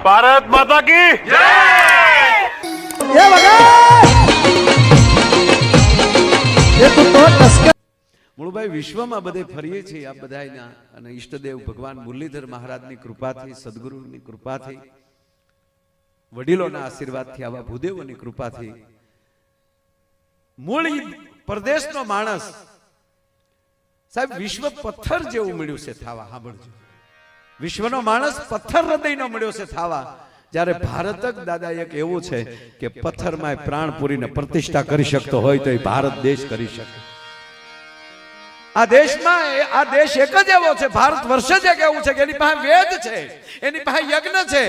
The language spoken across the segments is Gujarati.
ભારત માતા કી જય। મૂળભાઈ વિશ્વમાં બધે ફરીએ છીએ આ બધાયના અને ઈષ્ટદેવ ભગવાન મુરલીધર મહારાજની કૃપાથી, સદગુરુની કૃપાથી, વડીલોના આશીર્વાદથી, આવા ભૂદેવોની કૃપાથી મૂળ પરદેશનો માણસ સાહેબ વિશ્વ પથ્થર જેવું મળ્યું છે થાવા. સાંભળજો, વિશ્વનો માણસ પથ્થર હૃદયનો મળ્યો છે થાવા, જ્યારે ભારત જ દાદા એક એવું છે કે પથ્થરમાં પ્રાણ પૂરીને પ્રતિષ્ઠા કરી શકતો હોય તો એ ભારત દેશ કરી શકે. આ દેશમાં આ દેશ એક જ એવો છે, ભારત વર્ષ જ એક એવું છે કે એની પાસે વેદ છે, એની પાસે યજ્ઞ છે.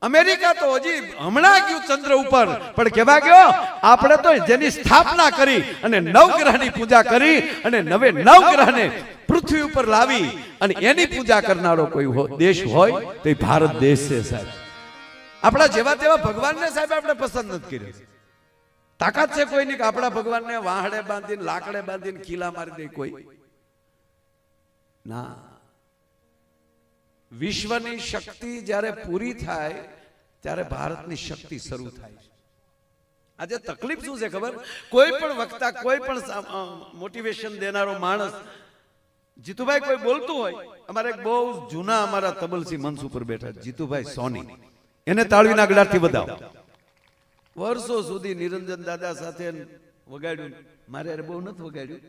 અમેરિકા તો હજી હમણાં ગયું ચંદ્ર ઉપર, પણ કેવા ગયો? આપણે તો જેની સ્થાપના કરી અને નવગ્રહની પૂજા કરી અને નવે નવગ્રહને પૃથ્વી ઉપર લાવી અને એની પૂજા કરનારો કોઈ દેશ હોય તો એ ભારત દેશ છે સાહેબ. આપણા જેવા તેવા ભગવાનને સાહેબ આપણે પસંદ નથી કર્યો. તાકાત છે કોઈની કે આપણા ભગવાનને વાહડે બાંધીને લાકડે બાંધીને ખીલા મારી દે કોઈ? ના. વિશ્વની શક્તિ જ્યારે પૂરી થાય ત્યારે ભારતની શક્તિ શરૂ થાય છે. આજે તકલીફ શું છે ખબર? કોઈ પણ વક્તા, કોઈ પણ મોટિવેશન દેનારો માણસ, જીતુભાઈ કોઈ બોલતું હોય, અમારે એક બહુ જૂના અમારા તબલસી મંચ ઉપર બેઠા જીતુભાઈ સોની, એને તાળીના ગળાથી વધાવો. વર્ષો સુધી નિરંજન દાદા સાથે વગાડ્યું, મારે બહુ નથી વગાડ્યું,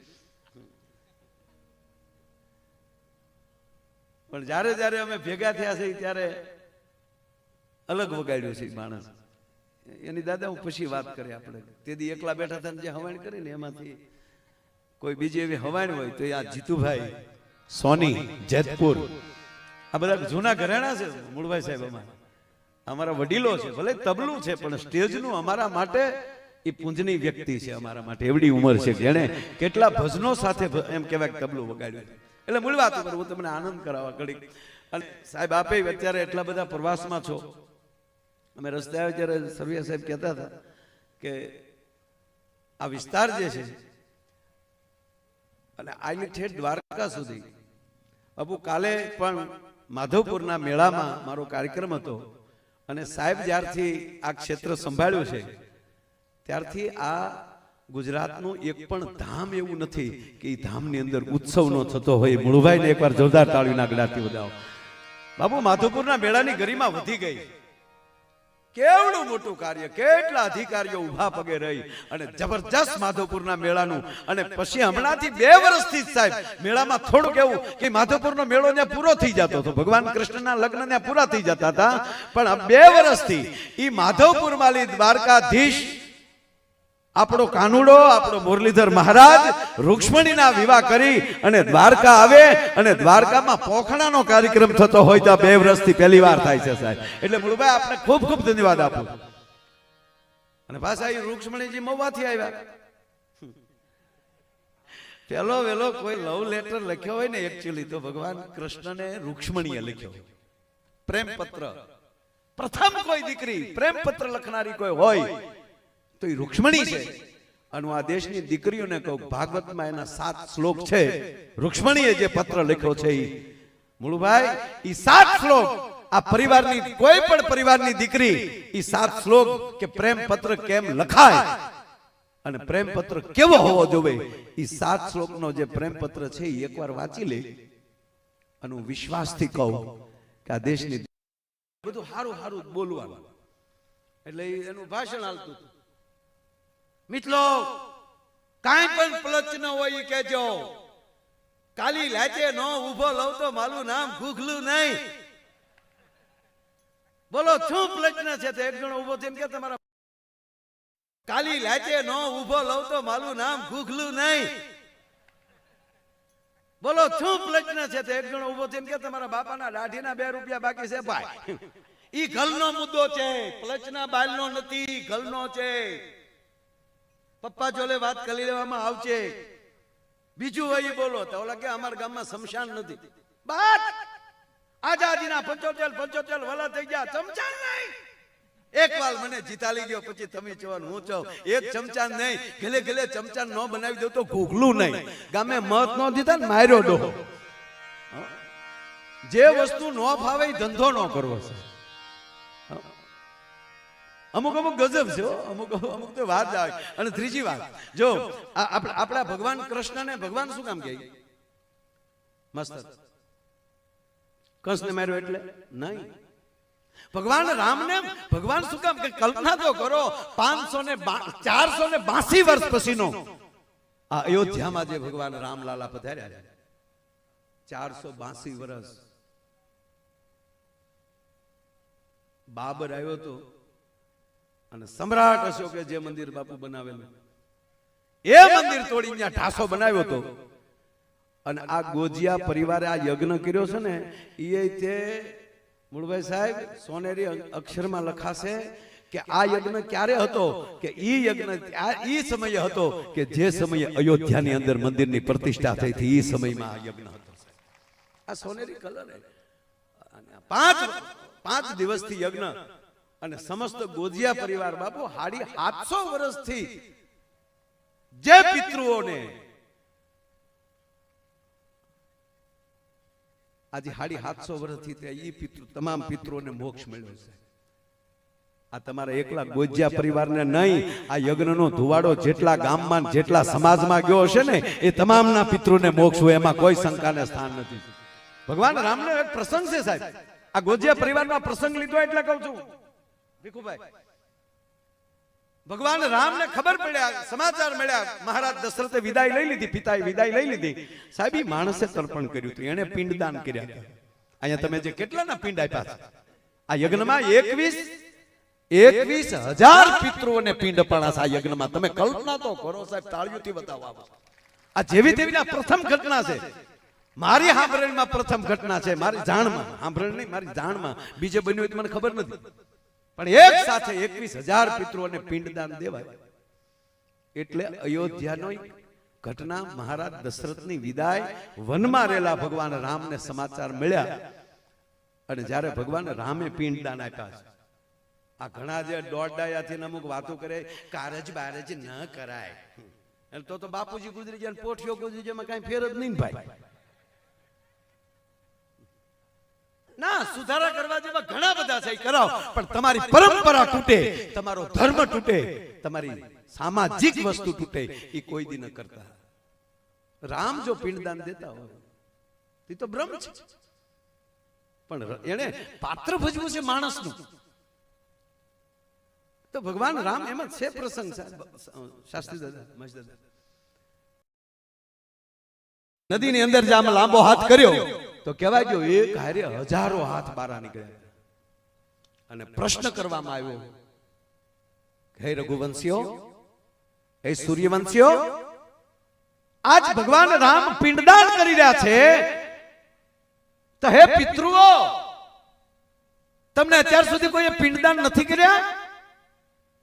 પણ જ્યારે જ્યારે અમે ભેગા થયા છે ત્યારે અલગ વગાડ્યું છે માણસ. એની દાદા હું પછી વાત કરી. આપણે તેથી એકલા બેઠા હતા જે હવાણ કરી ને એમાંથી કોઈ બીજી એવી હવાણ હોય તો આ જીતુભાઈ સોની જેતપુર, આ બધા જૂના ઘરેણા છે મૂળભાઈ સાહેબ. અમારા વડીલો છે, ભલે તબલું છે પણ સ્ટેજનું અમારા માટે એ પૂંજની વ્યક્તિ છે. અમારા માટે એવડી ઉંમર છે જેણે કેટલા ભજનો સાથે એમ કહેવાય તબલું વગાડ્યું. એટલે મૂળ વાત ઉપર હું તમને આનંદ કરાવવા ઘડીક. અને સાહેબ આપે અત્યારે એટલા બધા પ્રવાસમાં છો. અમે રસ્તે આવે ત્યારે સરવૈયા સાહેબ કહેતા હતા કે આ વિસ્તાર જે છે અને આની ઠેઠ દ્વારકા સુધી, બાપુ કાલે પણ માધવપુરના મેળામાં મારો કાર્યક્રમ હતો અને સાહેબ જ્યારથી આ ક્ષેત્ર સંભાળ્યું છે ત્યારથી આ ગુજરાતનું એક પણ ધામ એવું નથી કે એ ધામની અંદર ઉત્સવ નો થતો હોય. મૂળભાઈને એકવાર જોરદાર તાળીના ગળાથી વધાવો. બાપુ માધવપુરના મેળાની ગરિમા વધી ગઈ. કેવડું મોટું કાર્ય, કેટલા અધિકારીઓ ઉભા પગે રહી અને જબરજસ્ત માધવપુરના મેળાનું. અને પછી હમણાંથી 2 વર્ષથી જ સાહેબ મેળામાં થોડુંક એવું કે માધવપુરનો મેળો ત્યાં પૂરો થઈ જતો હતો, ભગવાન કૃષ્ણના લગ્ન ત્યાં પૂરા થઈ જતા હતા, પણ આ 2 વર્ષથી ઈ માધવપુરમાં દ્વારકાધીશ આપણો કાનુડો, આપણો મુરલીધર મહારાજ રૂક્ષ્મણીના વિવાહ કરી અને દ્વારકા આવે અને દ્વારકામાં પોખણાનો કાર્યક્રમ થતો હોય તો 2 વર્ષથી પહેલી વાર થાય છે સાહેબ. એટલે મૂળભાઈ આપણે ખૂબ ખૂબ ધન્યવાદ આપું. અને પાછા એ રૂક્ષ્મણીજી મહુવાથી આવ્યા. પેલો વેલો કોઈ લવ લેટર લખ્યો હોય ને એકચ્યુઅલી તો ભગવાન કૃષ્ણને રૂક્ષ્મણીએ લખ્યો પ્રેમ પત્ર. પ્રથમ કોઈ દીકરી પ્રેમ પત્ર લખનારી કોઈ હોય તો એ રૂક્ષ્મણી છે. અને આ દેશની દીકરીઓને કહું, ભાગવતમાં એના 7 શ્લોક છે. રૂક્ષ્મણીએ જે પત્ર લખ્યો છે એ મૂળભાઈ એ 7 શ્લોક આ પરિવારની કોઈ પણ પરિવારની દીકરી એ 7 શ્લોક કે પ્રેમ પત્ર કેમ લખાય અને પ્રેમ પત્ર કેવો હોવો જોઈએ એ 7 શ્લોકનો જે પ્રેમ પત્ર છે એ એકવાર વાંચી લે. અને હું વિશ્વાસથી કહું કે આ દેશની બધું સારું સારું બોલવાનું. એટલે એનું ભાષણ હાલતું હતું. મિત્રો કાંઈ પણ પલચ ન હોય એ કહેજો, કાલી લાચે નો ઉભો લઉં તો મારું નામ ગુગલું નહીં. બોલો શું પલચન છે? તો એક જણો ઉભો થઈને કે તમારા કાલી લાચે નો ઉભો લઉં તો મારું નામ ગુગલું નહીં. બોલો શું પલચન છે? તો એક જણો ઉભો થઈને કે તમારા બાપાના દાઢીના 2 રૂપિયા બાકી છે ભાઈ. ઈ ગલનો મુદ્દો છે, પલચના બાલનો નથી, ગલનો છે. પપ્પા જોડે વાત કરી લેવામાં આવશે. બીજું હોય બોલો તો ઓલા કે અમારા ગામમાં શમશાન નથી. બાત આઝાદીના 75 વલા થઈ ગયા, શમશાન નહીં. એક વાર મને જીતાલી ગયો, પછી તમે છો હું છો. એક ચમચાન નહીં, ગલે ગલે ચમચાન ન બનાવી દો તો ઘૂઘલું નહીં. ગામે મત ન દીધા ને માર્યો ડો. જે વસ્તુ ન ફાવે એ ધંધો ન કરવો છે. અમુક અમુક ગજબ છે, અમુક અમુક તો વાત આવે. અને ત્રીજી વાત, જો આપણા ભગવાન કૃષ્ણને ભગવાન શું કામ કહે? મસ્ત કંસને માર્યો એટલે નહીં. ભગવાન રામને ભગવાન શું કામ કે? કલ્પના તો કરો, 482 વર્ષ પછીનો આ અયોધ્યામાં જે ભગવાન રામલાલા પધાર્યા, 482 વર્ષ. બાબર આવ્યો તો અને સમ્રાટ અશોકે જે મંદિર બાપુ બનાવેલું એ મંદિર તોડી ત્યાં ઢાસો બનાવ્યો હતો. અને આ ગોજિયા પરિવારે આ યજ્ઞ કર્યો છે ને, એ તે મૂળભાઈ સાહેબ સોનેરી અક્ષરમાં લખાશે કે આ યજ્ઞ ક્યારે હતો? કે ઈ યજ્ઞ ઈ સમયે હતો કે જે સમયે અયોધ્યાની અંદર મંદિરની પ્રતિષ્ઠા થઈ હતી, ઈ સમયમાં આ યજ્ઞ હતો. આ સોનેરી કલર પાંચ દિવસથી યજ્ઞ. અને સમસ્ત ગોજિયા પરિવાર બાપુ 750 વર્ષથી જે પિતૃઓને આજે 750 વર્ષથી તમામ પિતૃઓને મોક્ષ મળ્યો છે. આ તમારા એકલા ગોજિયા પરિવારને નહીં, આ યજ્ઞનો ધુવાડો જેટલા ગામમાં જેટલા સમાજમાં ગયો હશે ને એ તમામના પિતૃને મોક્ષ હોય, એમાં કોઈ શંકાને સ્થાન નથી. ભગવાન રામનો એક પ્રસંગ છે સાહેબ. આ ગોજિયા પરિવારનો પ્રસંગ લીધો એટલે કહું છું ભીખુભાઈ, ભગવાન રામને ખબર પડ્યા, સમાચાર મળ્યા, મહારાજ દશરથે વિદાય લઈ લીધી, પિતાએ વિદાય લઈ લીધી. સાહેબ ઈ માણસે તર્પણ કર્યું હતું, એને પિંડદાન કર્યા હતા. અહીંયા તમે જે કેટલાના પિંડ આપ્યા છે આ યજ્ઞમાં, 21,000 પિતૃઓને પિંડ અપાણા છે આ યજ્ઞમાં. તમે કલ્પના તો કરો સાહેબ, તાળીઓથી બતાવવા. આ જેવી તેવી પ્રથમ ઘટના છે, મારી સાંભળણીમાં પ્રથમ ઘટના છે, મારી જાણમાં. સાંભળણી નહીં, મારી જાણમાં. બીજે બન્યું હોય તો મને ખબર નથી, પણ એક સાથે 21,000 પિતૃઓને પિંડદાન દેવાય એટલે અયોધ્યાનો ઘટના. મહારાજ દશરથની વિદાય, વનમાં રહેલા ભગવાન રામને સમાચાર મળ્યા અને જ્યારે ભગવાન રામે પિંડદાન આપ્યા છે. આ ઘણા જે દોડાયાથી અમુક વાતો કરે, કારજ બારજ ન કરાય, તો બાપુજી ગુજરી ગયા, પોઠિયો ગુજરી ગયા, કઈ ફેર જ નહીં ભાઈ. ના, સુધારા કરવા જેવા ઘણા બધા છે, કરાવો, પણ તમારી પરંપરા તૂટે, તમારો ધર્મ તૂટે, તમારી સામાજિક વસ્તુ તૂટે, એ કોઈ દી ન કરતા. રામ જો પિંડદાન દેતા હોય એ તો બ્રહ્મ છે, પણ એને પાત્ર ભજવું છે માણસનું. તો ભગવાન રામ એમાં છે પ્રસંગ. શાસ્ત્રી દાદા, મહેશ દાદા, નદીની અંદર જામ લાંબો હાથ કર્યો તો કહેવાય ગયો એક હારે હજારો હાથ બહાર નીકળ્યા. અને પ્રશ્ન કરવામાં આવ્યો, હે રઘુવંશીઓ, હે સૂર્યવંશીઓ, આજ ભગવાન રામ પિંડદાન કરી રહ્યા છે, તો હે પિતૃઓ, તમને અત્યાર સુધી કોઈ પિંડદાન નથી કર્યા?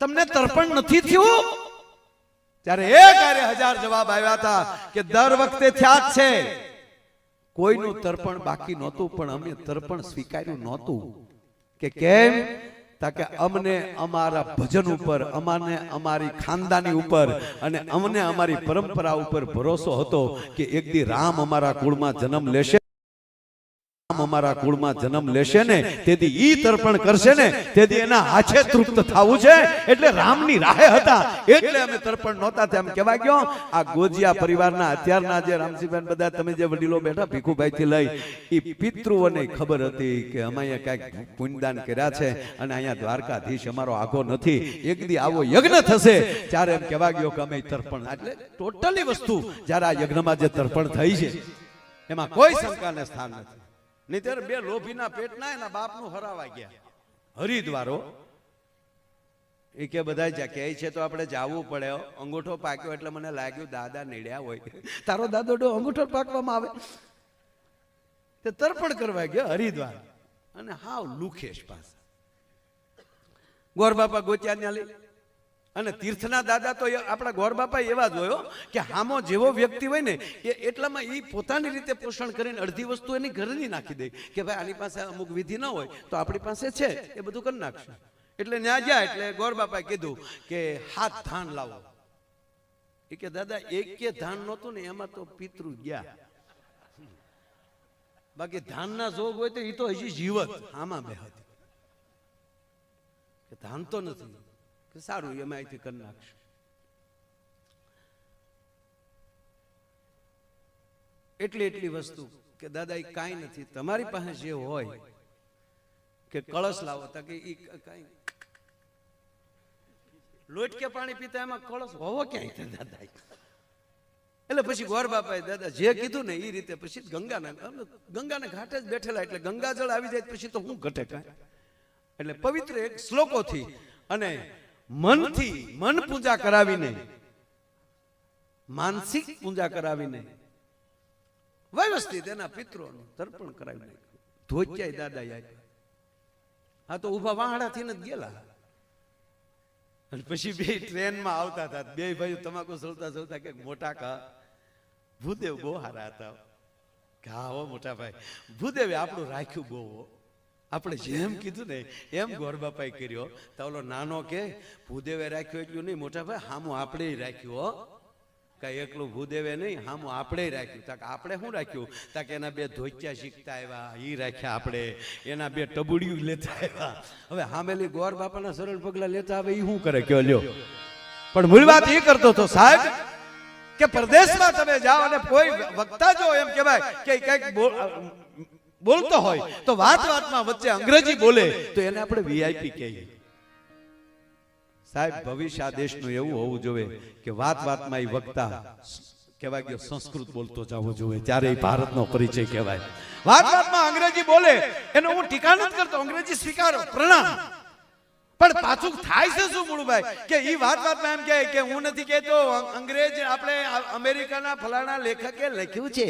તમને તર્પણ નથી થયું? ત્યારે એક હારે હજાર જવાબ આવ્યા હતા કે દર વખતે થયા જ છે, કોઈનું તર્પણ બાકી નહોતું, પણ અમે તર્પણ સ્વીકાર્યું નહોતું. કે કેમ? તાકે અમને અમારા ભજન ઉપર, અમને અમારી ખાનદાની ઉપર અને અમને અમારી પરંપરા ઉપર ભરોસો હતો કે એક દી રામ અમારા કુળમાં જન્મ લેશે, અમારા કુળમાં જન્મ લેશે ને તેથી ઈ તર્પણ કરશે ને તેથી એના હાથે તૃપ્ત થવું છે. એટલે રામની રાહે હતા, એટલે અમે તર્પણ નહોતા. તેમ કહેવાય ગયો આ ગોજિયા પરિવારના અત્યારના જે રામસિંહભાઈ બધા તમે જે વડીલો બેઠા ભીખુભાઈ થી લઈ, એ પિતૃઓને ખબર હતી કે અમે અહીંયા કઈક પુણ્યદાન કર્યા છે અને અહીંયા દ્વારકાધીશ અમારો આગો નથી, એક દી આવો યજ્ઞ થશે ત્યારે એમ કહેવા ગયો કે અમે તર્પણ. એટલે ટોટલી વસ્તુ જ્યારે આ યજ્ઞમાં જે તર્પણ થઈ છે એમાં કોઈ શંકાને સ્થાન નથી. નહીતર બે લોભીના પેટના એના બાપનું હરાવા ગયા. હરિદ્વારો એ કે બધા કે છે તો આપણે જાવું પડે. અંગૂઠો પાક્યો એટલે મને લાગ્યું દાદા નીડ્યા હોય. તારો દાદો અંગૂઠો પાકવામાં આવે તે તર્પણ કરવા ગયો હરિદ્વાર. અને હાવ લુખેશ પાસે ગોર બાપા ગોત્યા ત્યાં લઈ. અને તીર્થના દાદા તો આપણા ગોર બાપા એવા જ હોય કે હામો જેવો વ્યક્તિ હોય ને એટલામાં એ પોતાની રીતે પોષણ કરીને અડધી વસ્તુ એની ઘરની નાખી દે કે ભાઈ આની પાસે અમુક વિધિ ન હોય તો આપણી પાસે છે એ બધું કરી નાખશું. એટલે ત્યાં ગયા એટલે ગોર બાપાએ કીધું કે હાથ ધાન લાવો. એ કે દાદા એક કે ધાન નહોતું ને એમાં તો પિતૃ ગયા. બાકી ધાનના જોગ હોય તો એ તો હજી જીવત આમાં બે હતી કે ધાન તો નથી કે સારું એમાં અહીંથી કરી નાખશું. એટલી વસ્તુ કે દાદા એ કાંઈ નથી, તમારી પાસે જે હોય કે કળશ લાવો તા કે ઈ કાંઈ લોટ કે પાણી પીતા એમાં કળશ હોવો ક્યાંય દાદા. એટલે પછી ગોર બાપાએ દાદા જે કીધું ને એ રીતે પછી ગંગાના ઘાટે જ બેઠેલા એટલે ગંગાજળ આવી જાય પછી તો હું ઘટે કાંઈ. એટલે પવિત્ર એક શ્લોકોથી અને મનથી મન પૂજા કરાવીને માનસિક પૂજા કરાવીને વ્યવસ્થિત એના પિતરોનું તર્પણ કરાવી નાખ્યું. ધોત્યાય દાદા આપ્યા. હા તો ઉભા વાહડાથી જ ગયેલા. અને પછી બે ટ્રેનમાં આવતા હતા, બે ભાઈઓ તમાકુ સળતા કે મોટા કા ભૂદેવ બહુ હારા હતા કે હા હો મોટા ભાઈ ભૂદેવે આપણું રાખ્યું બહુ. આપણે જેમ કીધું ને એમ ગોરબાપાએ કર્યો. તો ઓલો નાનો કે ભૂદેવે રાખ્યું એટલું નહીં મોટા ભાઈ હામું આપણે રાખ્યું હો, કઈ એકલું ભૂદેવે નહીં હામું આપણે રાખ્યું. તાકે આપણે શું રાખ્યું તાકે એના બે ધોત્યા શીખતા આવ્યા ઈ રાખ્યા આપણે, એના બે ટબુડિયું લેતા આવ્યા. હવે હામેલી ગોર બાપાના સરળ પગલા લેતા આવે ઈ શું કરે કયો લ્યો. પણ મૂળ વાત એ કરતો હતો સાહેબ કે પરદેશમાં તમે જાઓ અને કોઈ વક્તા જો એમ કહેવાય કે કઈક બોલતો હોય તો વાતમાં વચ્ચે અંગ્રેજી બોલે તો એને આપણે વીઆઈપી કહીએ. સાહેબ ભવિષ્ય આ દેશનું એવું હોવું જોઈએ કે વાતમાં એ વક્તા કહેવાય કે સંસ્કૃત બોલતો જવો જોઈએ, ત્યારે એ ભારતનો પરિચય કહેવાય. વાતમાં અંગ્રેજી બોલે એનો હું ટીકા નથી કરતો, અંગ્રેજી સ્વીકારો પ્રણામ, પણ પાછું થાય છે શું મૂળભાઈ કે એ વાતમાં એમ કહે કે હું નથી કહેતો અંગ્રેજ આપણે અમેરિકાના ફલાણા લેખકે લખ્યું છે,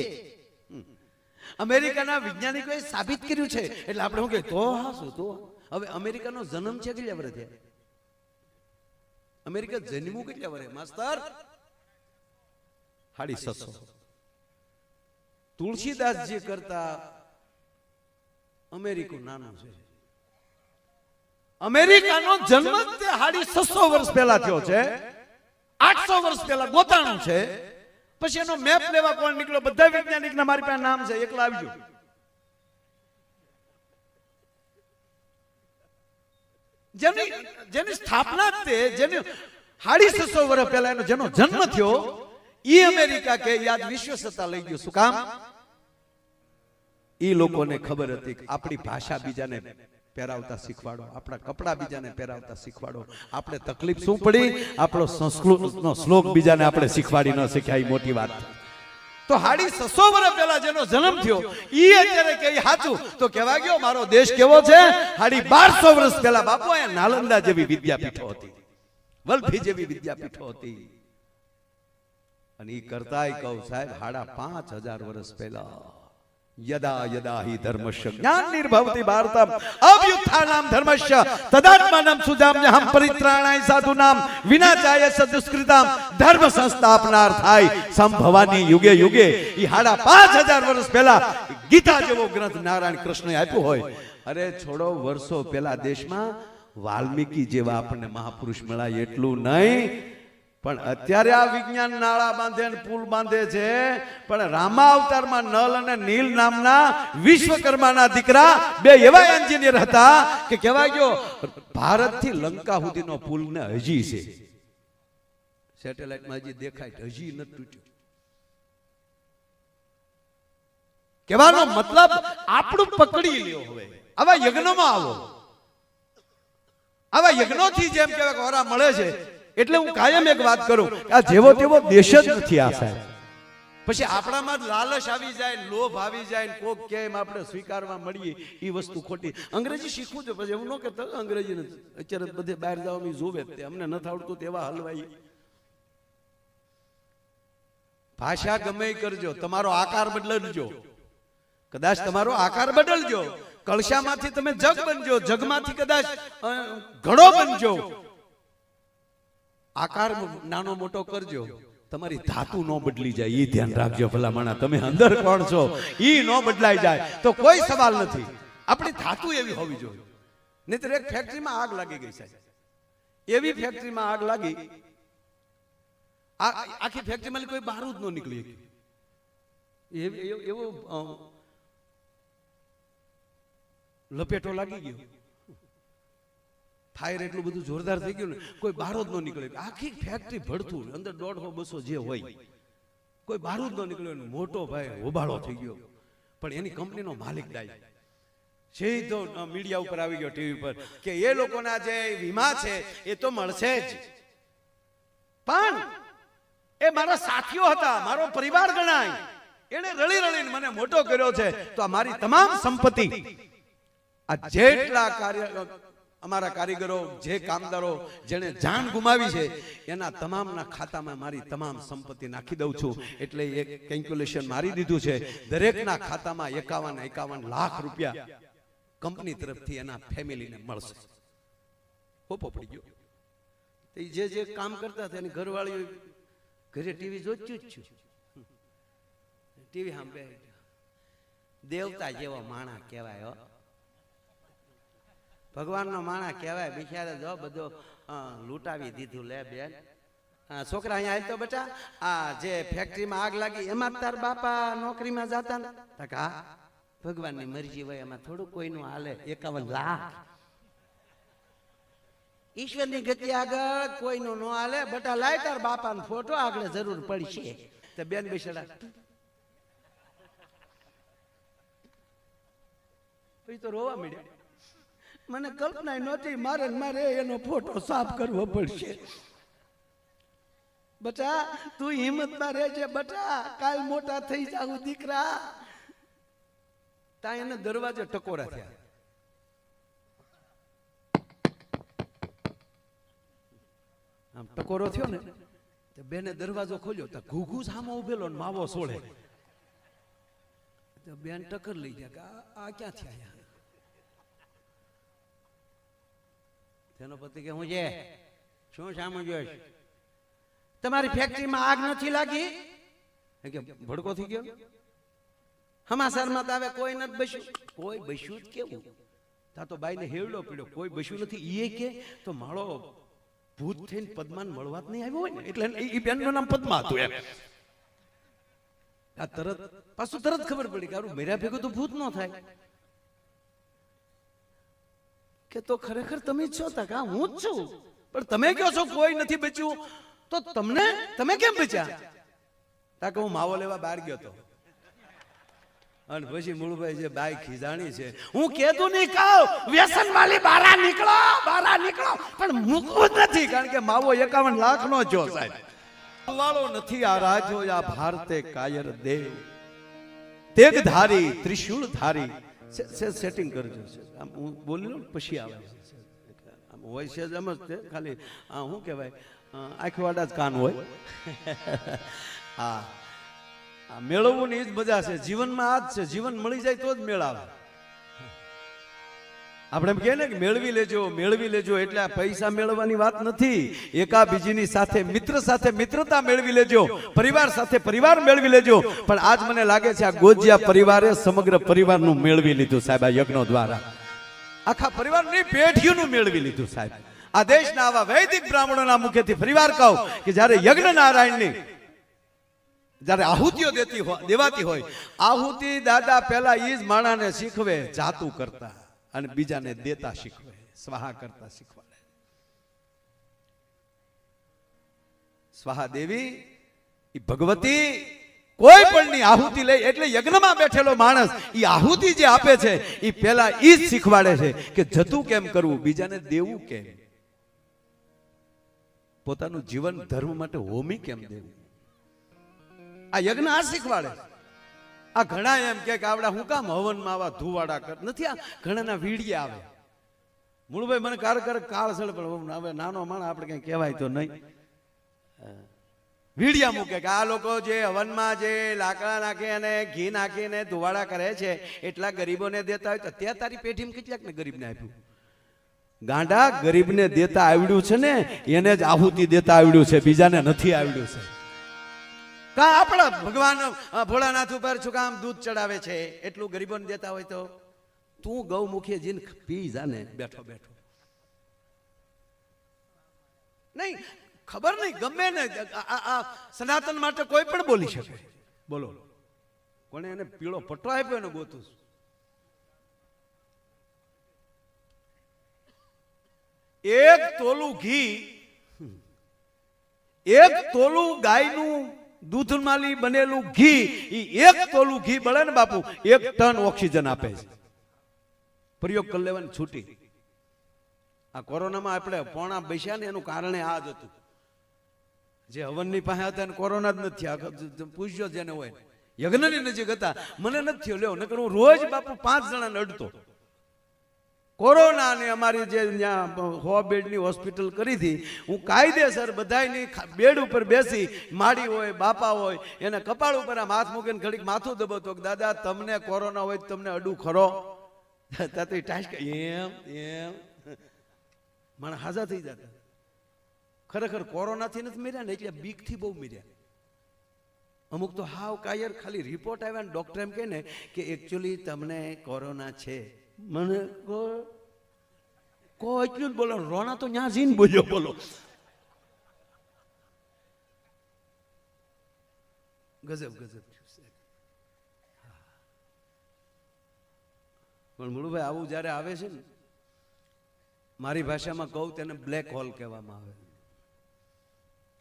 અમેરિકાના વૈજ્ઞાનિકોએ સાબિત કર્યું છે, એટલે આપણે શું કહે તો હાશું તો. હવે અમેરિકાનો જન્મ છે કેટલા વર્ષ થયા? અમેરિકા જન્મ્યું કેટલા વર્ષે માસ્તર? 750. તુલસીદાસજી કરતા અમેરિકું નાનું છે. અમેરિકાનો જન્મ 650 વર્ષ પહેલા થયો છે, 800 વર્ષ પહેલા ગોતાણું છે. પછી એનો મેપ લેવા કોણ નીકળ્યો? બધા વૈજ્ઞાનિક ના મારી પાસે નામ છે, એકલા આવજો. જેની સ્થાપના તે જેની 650 વર્ષ પહેલા એનો જેનો જન્મ થયો ઈ અમેરિકા કે યાદ વિશ્વ સત્તા લઈ ગયો. શું કામ? ઈ લોકોને ખબર હતી કે આપણી ભાષા બીજાને પહેરાવતા શીખવાડો, આપણા કપડા બીજાને પહેરાવતા શીખવાડો. આપણે તકલીફ શું પડી? આપણો સંસ્કૃતનો શ્લોક બીજાને આપણે શીખવાડી ન શીખ્યા, એ મોટી વાત. તો 650 વર્ષ પહેલા જેનો જન્મ થયો ઈ અત્યારે કે સાચું તો કહેવા ગયો મારો દેશ કેવો છે? 1250 વર્ષ પહેલા બાપુ અહીંયા નાલંદા જેવી વિદ્યાપીઠો હતી, વલભી જેવી વિદ્યાપીઠો હતી. અને ઈ કરતાય કહું સાહેબ 5500 વર્ષ પહેલા यदा यदा हि धर्मस्य ज्ञाननिर्भवति भारतम अभ्युत्थानं धर्मस्य तदात्मानं सुजाम्यहं परित्राणाय साधूनां विनाशाय सदुष्कृतां धर्म संस्थापनार्थाय संभवानी युगे युगे. ઈ 5500 વર્ષ પહેલા ગીતા જેવો ગ્રંથ નારાયણ કૃષ્ણએ આપ્યો હોય. અરે છોડો વર્ષો પહેલા દેશમાં વાલ્મીકી જેવા આપણને મહાપુરુષ મળ્યા એટલું નહીં, પણ અત્યારે આ વિજ્ઞાન નાળા બાંધે અને પુલ બાંધે છે. પણ રામા અવતારમાં નલ અને નીલ નામના વિશ્વકર્માના દીકરા બે એવા એન્જિનિયર હતા કે કહેવાય ગયો ભારત થી લંકા સુધીનો પુલ ને હજી છે, સેટેલાઇટમાં હજી દેખાય, હજી નથી તૂટ્યો. કહેવાનો મતલબ આપણું પકડી લ્યો. હવે આવા યજ્ઞમાં આવો, આવા યજ્ઞોથી જેમ કહેવાય ઓરા મળે છે. એટલે હું કાયમ એક વાત કરું કે આ જેવો તેવો દેશ જ નથી આ સાહેબ. પછી આપણામાં લાલચ આવી જાય, લોભ આવી જાય, કોક કેમ આપણે સ્વીકારવા મળીએ એ વસ્તુ ખોટી. અંગ્રેજી શીખવું છે પછી એવું ન કહેતો અંગ્રેજી નથી. અત્યારે બધે બહાર જવાનું જોવે તે અમને નથી આવડતું તેવા હલવાઈ. ભાષા ગમે કરજો, તમારો આકાર બદલજો. કદાચ તમારો આકાર બદલજો, કળશામાંથી તમે જગ બનજો, જગમાંથી કદાચ ઘડો બનજો. આકાર નાનો મોટો કરજો, તમારી ધાતુ નો બદલી જાય એ ધ્યાન રાખજો. ભલામણા તમે અંદર કોણ છો ઈ નો બદલાઈ જાય તો કોઈ સવાલ નથી. આપણી ધાતુ એવી હોવી જોઈએ. નહીતર એક ફેક્ટરીમાં આગ લાગી ગઈ સાહેબ, એવી ફેક્ટરીમાં આગ લાગી આખી ફેક્ટરીમાં કોઈ બારૂદ ન નીકળી એવો લપેટો લાગી ગયો, ફાયર એટલું બધું જોરદાર થઈ ગયું ને કોઈ બહાર જ ન નીકળે. આખી ફેક્ટરી ભડતું, અંદર 150-200 જે હોય, કોઈ બહાર જ ન નીકળ્યો. મોટો ભાઈ હોબાળો થઈ ગયો. પણ એની કંપનીનો માલિક ડાય સીધો મીડિયા ઉપર આવી ગયો, ટીવી પર, કે એ લોકોના જે વીમા છે એ તો મળશે જ, પણ એ મારા સાથીઓ હતા, મારો પરિવાર ગણાય, એને રળી રળીને મને મોટો કર્યો છે, તો આ મારી તમામ સંપત્તિ, આ જેટલા કાર્ય અમારા કારીગરો, જે કામદારો જેને જાન ગુમાવી છે, એના તમામના ખાતામાં મારી તમામ સંપત્તિ નાખી દઉં છું. એટલે એક કેલ્ક્યુલેશન મારી દીધું છે, દરેકના ખાતામાં 51 લાખ રૂપિયા કંપની તરફથી એના ફેમિલીને મળશે. હોપો પડી ગયો. જે જે કામ કરતા હતા એની ઘરવાળી ઘરે ટીવી જોચ્યું જ છું, ટીવી સાંભળે. દેવતા જેવો માણા કહેવાય હો, ભગવાનનો માણા કહેવાય. બિચારા જો બધો લૂંટાવી દીધું. લે બેન, છોકરા અહીંયા આવી તો બેટા, આ જે ફેક્ટરીમાં આગ લાગી એમાં તાર બાપા નોકરીમાં જતા ને? હા, ભગવાનની મરજી હોય, એમાં થોડું કોઈનું હાલે. 51 લાખ ઈશ્વરની ગતિ આગળ કોઈનું ન હાલે. બેટા લાય તાર બાપાનો ફોટો, આગળ જરૂર પડશે. તો બેન બેસડા પછી તો રોવા મળ્યા. મને કલ્પના નહોતી, મારે એનો ફોટો સાફ કરવો પડશે. બટા તું હિંમતમાં રહેજે બટા, કાલ મોટા થઈ જાવ દીકરા. ત્યાં એને દરવાજે ટકોરા થયા. આમ ટકોરો થયો ને તો બેને દરવાજો ખોલ્યો તો ઘૂઘુ સામો ઉભેલો ને માવો સોળે. તો બેન ટક્કર લઈ ગયા કે આ ક્યાંથી આવ્યા? તેનો પતિ કે હું છે શું સામો જોઈશ? તમારી ફેક્ટરીમાં આગ નથી લાગી? કે ભડકો થઈ ગયો. સમાચારમાં તો આવે કોઈ નથી બસ્યું. કોઈ બસ્યું જ કેવું? તા તો બાઈને હેવડો પીડ્યો, કોઈ બસ્યું નથી. એ કે તો માળો ભૂત થઈને પદ્માન મળવા જ નહીં આવ્યો હોય ને, એટલે એ બેનનું નામ પદ્મા હતું એમ. આ તરત ખબર પડી કે આરું મેરા ભેગું તો ભૂત ન થાય. કે તો ખરેખર તમે જ છો? તા હું જ છું. પણ તમે કહો છો કોઈ નથી બચ્યું, તો તમે કેમ બચ્યા? તા કે હું માવો લેવા બહાર ગયો હતો. અને પછી મૂળભાઈ જે બાઈ ખીજાણી છે, હું કેતું નહીં કહું વ્યસન વાળી બહાર નીકળો, પણ મૂકવું જ નથી, કારણ કે માવો 51 લાખ નો જો સાહેબ વાળો નથી. આ રાજો આ ભારતે કાયર દેવ, તેગધારી ત્રિશુળ ધારી. સેટિંગ કરજો. આમ હું બોલી લઉં પછી આવે. આમ હોય છે જ એમ જ છે, ખાલી શું કહેવાય, આંખવાડા જ કાન હોય. હા, મેળવવું ની જ મજા છે જીવનમાં. આ જ છે, જીવન મળી જાય તો જ મેળ આવે. આપણે એમ કહે ને કે મેળવી લેજો, એટલે આ પૈસા મેળવવાની વાત નથી. એકાબીજીની સાથે, મિત્ર સાથે મિત્રતા મેળવી લેજો, પરિવાર સાથે પરિવાર મેળવી લેજો. પણ આજ મને લાગે છે આ ગોજિયા પરિવારે સમગ્ર પરિવારનું મેળવી લીધું સાહેબ. આ યજ્ઞો દ્વારા આખા પરિવારની પેઢીઓનું મેળવી લીધું સાહેબ. આ દેશના આવા વૈદિક બ્રાહ્મણોના મુખેથી પરિવાર કહું કે જ્યારે યજ્ઞ નારાયણની જ્યારે આહુતિઓ દેવાતી હોય, આહુતિ દાદા પહેલા ઈ જ માણાને શીખવે જાતું કરતા, અને બીજાને દેતા શીખવે, સ્વાહા કરતા શીખવાડે. સ્વાહા દેવી ઈ ભગવતી કોઈ પણ ની આહુતિ લઈ, એટલે યજ્ઞમાં બેઠેલો માણસ ઈ આહુતિ જે આપે છે ઈ પહેલા ઈ જ શીખવાડે છે કે જતું કેમ કરવું, બીજાને દેવું કેમ, પોતાનું જીવન ધર્મ માટે હોમી કેમ દેવું. આ યજ્ઞ આ શીખવાડે. આ ઘણા એમ કે આવડા હું કામ હવનમાં આવા ધુવાડા કર નથી. આ ઘણાના વીડિયા આવે. મૂળભાઈ મને કાળ સળ, પણ હવે નાનો માણસ આપણે કઈ કહેવાય તો નહીં. વીડિયા મૂકે કે આ લોકો જે હવનમાં જે લાકડા નાખે અને ઘી નાખીને ધુવાડા કરે છે એટલા ગરીબોને દેતા હોય, તો ત્યાં તારી પેઢીમાં કેટલાક ને ગરીબને આપ્યું? ગાંડા, ગરીબને દેતા આવડ્યું છે ને એને જ આહુતિ દેતા આવડ્યું છે, બીજાને નથી આવડ્યું છે. કા આપણા ભગવાન ભોળાનાથ ઉપર શું કામ દૂધ ચડાવે છે? એટલું ગરીબોને દેતા હોય તો તું ગૌમુખે જીને પી જાને બેઠો બેઠો. નહીં ખબર નહીં, ગમે ને આ સનાતન માટે કોઈ પણ બોલી શકે. બોલો કોને એને પીળો પટ્ટો આપ્યો ને ગોતું? એક તોલું ઘી, એક તોલું ગાયનું દૂધમાંથી બનેલું ઘી, એક તોલું ઘી બળે ને બાપુ 1 ટન ઓક્સિજન આપે છે. પ્રયોગ કરી લેવાની છૂટી. આ કોરોનામાં આપણે પોણા બેસ્યા ને એનું કારણે આ જ હતું. જે હવનની પાસે હતા ને કોરોના જ નથી. પૂછજો જેને હોય, યજ્ઞની નજીક હતા, મને નથી થયો. લ્યો નકર હું રોજ બાપુ 5 જણાને અડતો. કોરોના ને અમારી જે ત્યાં 100 બેડની હોસ્પિટલ કરી હતી, હું કાયદેસર બધાની બેડ ઉપર બેસી, માડી હોય બાપા હોય એને કપાળ ઉપર આમ હાથ મૂકીને ઘડીક માથું દબાવતો કે દાદા તમને કોરોના હોય તમને અડું ખરો? એમ એમ મને હાજા થઈ જતા. ખરેખર કોરોનાથી નથી મર્યા ને, એટલે બીકથી બહુ મર્યા. અમુક તો હાવ કાયર ખાલી રિપોર્ટ આવ્યા ને ડોક્ટર એમ કહે ને કે એકચ્યુઅલી તમને કોરોના છે. મને કો એટલું જ બોલો. રોણા તો ન્યા જીન બોલ્યો. બોલો ગજબ ગજબ. પણ મુળુભાઈ આવું જયારે આવે છે ને, મારી ભાષામાં કહું તેને બ્લેક હોલ કહેવામાં આવે.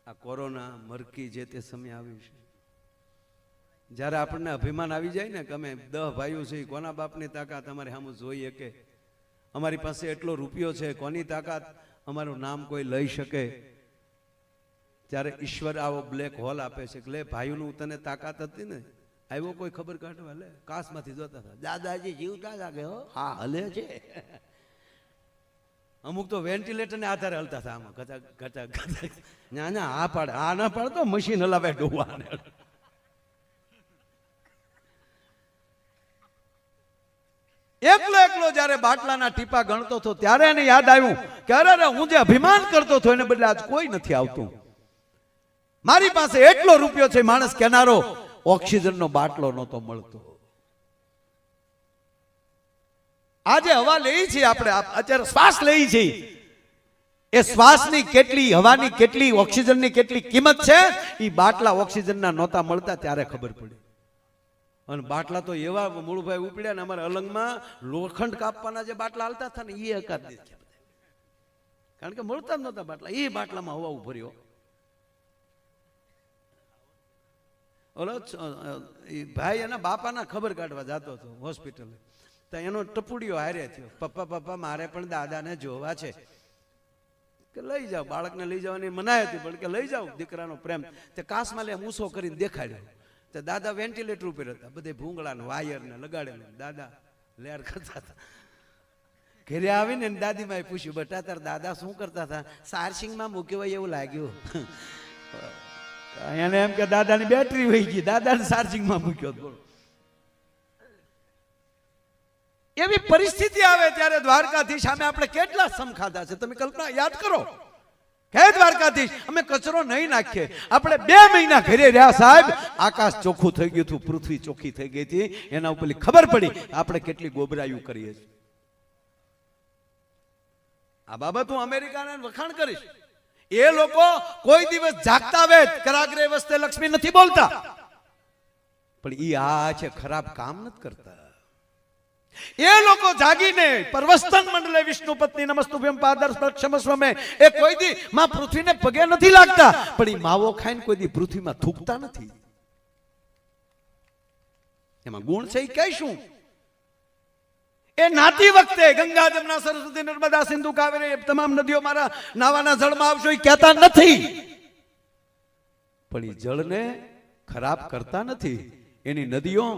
આ કોરોના મરકી જે તે સમય આવ્યું છે, જ્યારે આપણને અભિમાન આવી જાય ને કે અમે 10 ભાઈઓ છે, કોના બાપની તાકાત અમારે સામે જોઈએ કે અમારી પાસે એટલો રૂપિયો છે, કોની તાકાત અમારું નામ કોઈ લઈ શકે, ત્યારે ઈશ્વર આવો બ્લેક હોલ આપે છે કે લે ભાઈઓનું તને તાકાત હતી ને, આવ્યો કોઈ ખબર કાઢવા, લે કાશમાંથી જોતા હતા દાદાજી જીવતા લાગે હો, હા હલે છે. અમુક તો વેન્ટિલેટરને આધારે હલતા હતા. આમાં ગતા ગતા ગતા ના ના આ પાડે, આ ના પાડે તો મશીન હલાવે ડોવાને. એકલો એકલો જયારે બાટલાના ટીપા ગણતો હતો ત્યારે એને યાદ આવ્યું કે અરે હું જે અભિમાન કરતો હતો એને બદલે આજ કોઈ નથી આવતું. મારી પાસે એટલો રૂપિયો છે, માણસ કેનારો ઓક્સિજનનો બાટલો નહોતો મળતો. આજે હવા લઈ છીએ આપણે, અત્યારે શ્વાસ લઈ છીએ, એ શ્વાસની કેટલી, હવાની કેટલી, ઓક્સિજનની કેટલી કિંમત છે એ બાટલા ઓક્સિજનના નહોતા મળતા ત્યારે ખબર પડી. અને બાટલા તો એવા મૂળભાઈ ઉપડ્યા ને, અમારા અલંગમાં લોખંડ કાપવાના જે બાટલા હાલતા હતા ને એ એકાદ દે, કારણ કે મળતા જ નહોતા બાટલા. એ બાટલામાં હવા ઉભર્યો. ઓલો ભાઈ એના બાપાના ખબર કાઢવા જતો હતો હોસ્પિટલ, તો એનો ટપુડીઓ હારે થયો, પપ્પા પપ્પા મારે પણ દાદાને જોવા છે. કે લઈ જાઓ, બાળકને લઈ જવાની મનાઈ હતી પણ કે લઈ જાઓ, દીકરાનો પ્રેમ. તે કાસમાં લે મૂસો કરીને દેખાડ્યો. તો દાદા વેન્ટિલેટર ઉપર હતા, બધે ભૂંગળા ને વાયર ને લગાડેલા. દાદા લેર કરતા હતા. ઘરે આવીને દાદીમાએ પૂછ્યું, બેટા તાર દાદા શું કરતા હતા? સારસિંગમાં મૂક્યો હોય એવું લાગ્યું. એને એમ કે દાદાની બેટરી વહી ગઈ, દાદાને ચાર્જિંગમાં મૂક્યો. એવી પરિસ્થિતિ આવે ત્યારે દ્વારકાધીશ સામે આપણે કેટલા સમ ખાધા છે તમે કલ્પના યાદ કરો. હે દ્વારકાધીશ, અમે કચરો નહીં નાખીએ. આપણે 2 મહિના ઘરે રહ્યા સાહેબ, આકાશ ચોખ્ખું થઈ ગયું હતું, પૃથ્વી ચોખ્ખી થઈ ગઈ હતી. એના ઉપર ખબર પડી આપણે કેટલી ગોબરાયું કરીએ છીએ. આ બાબત હું અમેરિકાને વખાણ કરીશ. એ લોકો કોઈ દિવસ જાગતા વેદ કરાગ્રે વસ્તે લક્ષ્મી નથી બોલતા, પણ ઈ આ છે ખરાબ કામ નથી કરતા. એ લોકો જાગીને પરવસ્તન મંડલે વિષ્ણુ પત્ની નમસ્તુભ્યમ પાદર ક્ષમસ્વમે, એ કોઈ દી માં પૃથ્વીને પગે નથી લાગતા, પણ ઈ માવો ખાઈને કોઈ દી પૃથ્વીમાં થૂકતા નથી. એમાં ગુણ છે ઈ કહીશું. એ નાતી વખતે ગંગા જમના સરસ્વતી નર્મદા સિંધુ કાવેરી તમામ નદીઓ મારા નાવાના જળમાં આવશો એ કહેતા નથી, પણ એ જળને ખરાબ કરતા નથી. એની નદીઓ,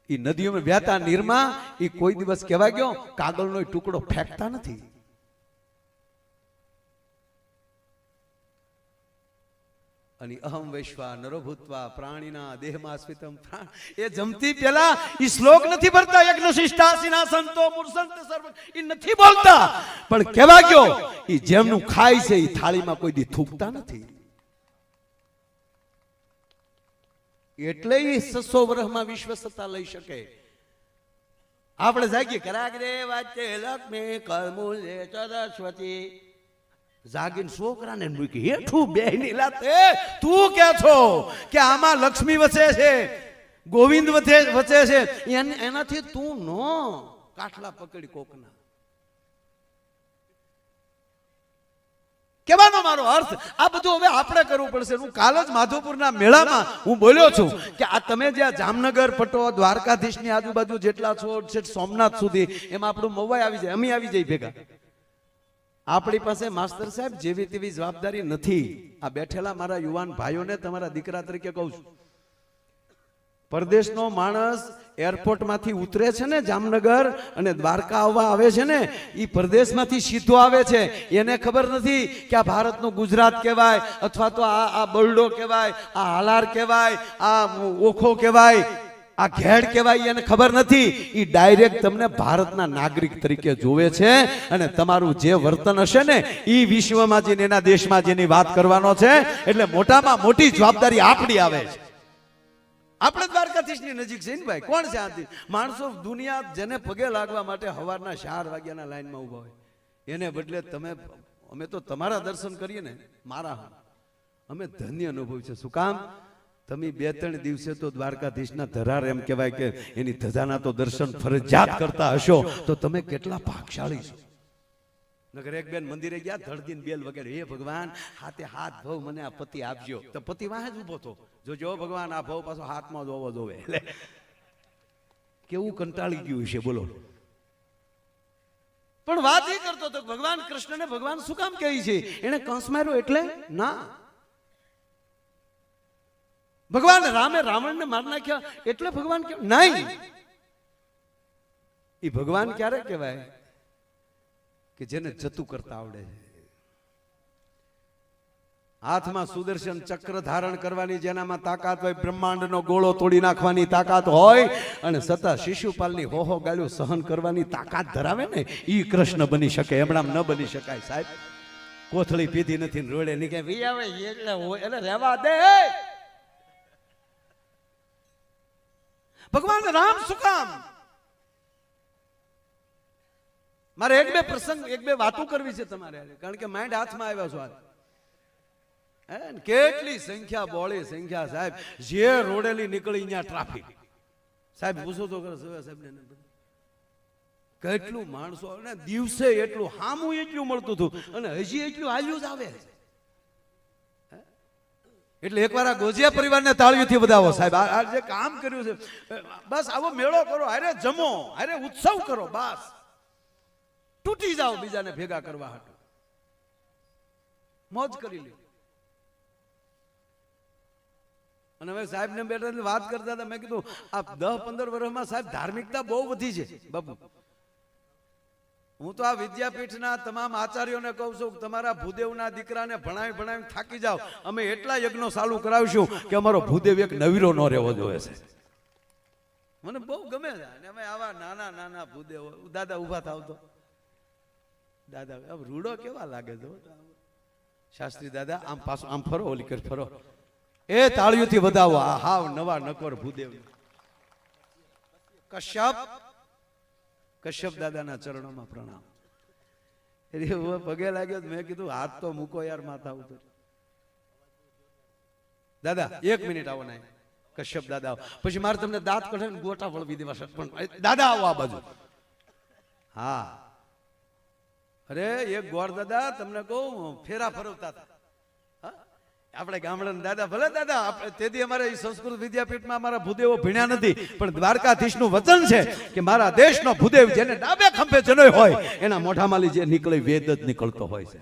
એ નદીઓમાં વહેતા નીરમાં એ કોઈ દિવસ કહેવાય ગયો કાગળનો ટુકડો ફેંકતા નથી. અને અહમ વૈશ્વા નરો ભૂત્વા પ્રાણીના દેહમાં સ્મિતમ પ્રાણ, એ જમતી પેલા ઈ શ્લોક નથી ભરતા. યજ્ઞશિષ્ટાસીના સંતો મૂર્સંત સર્વ ઈ નથી બોલતા, પણ કહેવા ગયો ઈ જેમનું ખાય છે ઈ થાળીમાં કોઈ દી થૂકતા નથી. એટલે ઈ 600 વર્ષમાં વિશ્વ સત્તા લઈ શકે. આપણે જાગીએ કરાગ્રે વાચે લક્ષ્મી કરમૂલે સરસ્વતી, જાગીને છોકરાને મૂકી હેઠું બેહની લાતે તું કે છો કે આમાં લક્ષ્મી વસે છે, ગોવિંદ વસે છે, એનાથી તું નો કાઠલા પકડી કોકના. મારો અર્થ. આ બધું હવે આપણે કરવું પડશે. હું કાલ જ માધવપુરના મેળામાં હું બોલ્યો છું કે આ તમે જે જામનગર પટો દ્વારકાધીશની આજુબાજુ જેટલા છો સોમનાથ સુધી એમાં આપણું મવાઈ આવી જાય, અમે આવી જાય ભેગા. આપણી પાસે માસ્તર સાહેબ જેવી તેવી જવાબદારી નથી. આ બેઠેલા મારા યુવાન ભાઈઓને તમારા દીકરા તરીકે કહું છું, પરદેશનો માણસ એરપોર્ટમાંથી ઉતરે છે ને જામનગર અને દ્વારકા આવવા આવે છે ને, એ પરદેશમાંથી સીધો આવે છે. એને ખબર નથી કે આ ભારતનું ગુજરાત કહેવાય અથવા તો આ બરડો કહેવાય, આ હાલાર કહેવાય, આ ઓખો કહેવાય, આ ઘેડ કહેવાય. એને ખબર નથી. એ ડાયરેક્ટ તમને ભારતના નાગરિક તરીકે જોવે છે અને તમારું જે વર્તન હશે ને એ વિશ્વમાં જઈને એના દેશમાં જેની વાત કરવાનો છે. એટલે મોટામાં મોટી જવાબદારી આપણી આવે છે. આપણે દ્વારકાધીશની નજીક છે ને ભાઈ. કોણ છે આથી માણસો દુનિયા જેને પગે લાગવા માટે સવારના 4 વાગ્યાના લાઈનમાં ઉભા હોય, એને બદલે તમે અમે તો તમારા દર્શન કરીએ ને, મારા અમે ધન્ય અનુભવ છે. શું કામ? તમે 2-3 દિવસે તો દ્વારકાધીશના ધરાર એમ કહેવાય કે એની ધજાના તો દર્શન ફરજિયાત કરતા હશો, તો તમે કેટલા ભાગશાળી છો. નગર એક બેન મંદિરે ગયા, ધડધીને બેલ વગેરે, હે ભગવાન હાથે હાથ ભવ મને આ પતિ આપજો. તો પતિ વાહે જ ઉભો હતો. જો ભગવાન આ ભવ પાછો હાથમાં જોવો જોવે. એટલે કેવું કંટાળી ગયું છે બોલો. પણ વાત એ કરતો હતો ભગવાન કૃષ્ણને ભગવાન શું કામ કહે છે? એને કંસ માર્યો એટલે ના. ભગવાન રામે રાવણને મારી નાખ્યા એટલે ભગવાન કે નહીં. એ ભગવાન ક્યારે કહેવાય કે જેને જતું કરતા આવડે છે. હાથમાં સુદર્શન ચક્ર ધારણ કરવાની જેનામાં તાકાત હોય, બ્રહ્માંડનો ગોળો તોડી નાખવાની તાકાત હોય અને છતાં શિશુપાલની હોહો ગાળ્યું સહન કરવાની તાકાત ધરાવે ને, ઈ કૃષ્ણ બની શકે. એમણામ ન બની શકાય સાહેબ. કોથળી પીધી નથી ને રોડે નીકળે વિયાવે એટલે હોય એટલે રહેવા દે. ભગવાન રામ શું કામ? મારે એક બે વાતો કરવી છે તમારે, કારણ કે માઇન્ડ હાથમાં આવ્યા છો. કેટલી સંખ્યા, બોળી સંખ્યા સાહેબ. જે રોડેલી નીકળી ત્યાં ટ્રાફિક સાહેબ. પૂછો તો સાહેબ ને કેટલું માણસો, અને દિવસે એટલું હામું એટલું મળતું હતું અને હજી એટલું હાલ્યું જ આવે. એટલે એકવાર આ ગોજિયા પરિવારને તાળીઓથી વધાવો સાહેબ. આ જે કામ કર્યું છે, બસ આવો મેળો કરો, હારે જમો, હારે ઉત્સવ કરો, બસ તૂટી જાઓ બીજાને ભેગા કરવા હાટુ. મોજ કરી લ્યો. અને હવે સાહેબ ને બેઠા વાત કરતા હતા, મેં કીધું આ 10-15 વર્ષમાં સાહેબ ધાર્મિકતા બહુ વધી છે બાપુ. હું તો આ વિદ્યાપીઠના તમામ આચાર્યોને કહું છું કે તમારા ભૂદેવના દીકરાને ભણાવી થાકી જાઓ. અમે એટલા યજ્ઞો ચાલુ કરાવીશું કે અમારો ભૂદેવ એક નવીરો ન રહેવો જોઈએ છે. મને બહુ ગમે છે. અને અમે આવા નાના ભૂદેવો. દાદા ઉભા થાવ તો દાદા રૂડો કેવા લાગે છે શાસ્ત્રી દાદા. આમ પાછું આમ ફરો, ઓલી કર ફરો. એ તાળીઓથી વધાવો. આ હાવ નવા નકર ભૂદેવ કશ્યપ દાદાના ચરણોમાં પ્રણામ. પગે લાગ્યો. મેં કીધું હાથ તો મૂકો યાર માથા ઉપર. દાદા 1 મિનિટ આવો ના. કશ્યપ દાદા આવો, પછી મારે તમને દાંત કઢાવીને ગોટા વળવી દેવા. પણ દાદા આવો આ બાજુ. હા અરે એક ગોર દાદા તમને કહું ફેરા ફરવતા હતા. આપણે ગામડાના દાદા, ભલે દાદા તેથી અમારે સંસ્કૃત વિદ્યાપીઠમાં અમારા ભૂદેવો ભણ્યા નથી, પણ દ્વારકાધીશનું વચન છે કે મારા દેશનો ભૂદેવ જેને ડાબે ખંભે જનોય હોય એના મોઢામાંથી જે નીકળે વેદ જ નીકળતો હોય છે.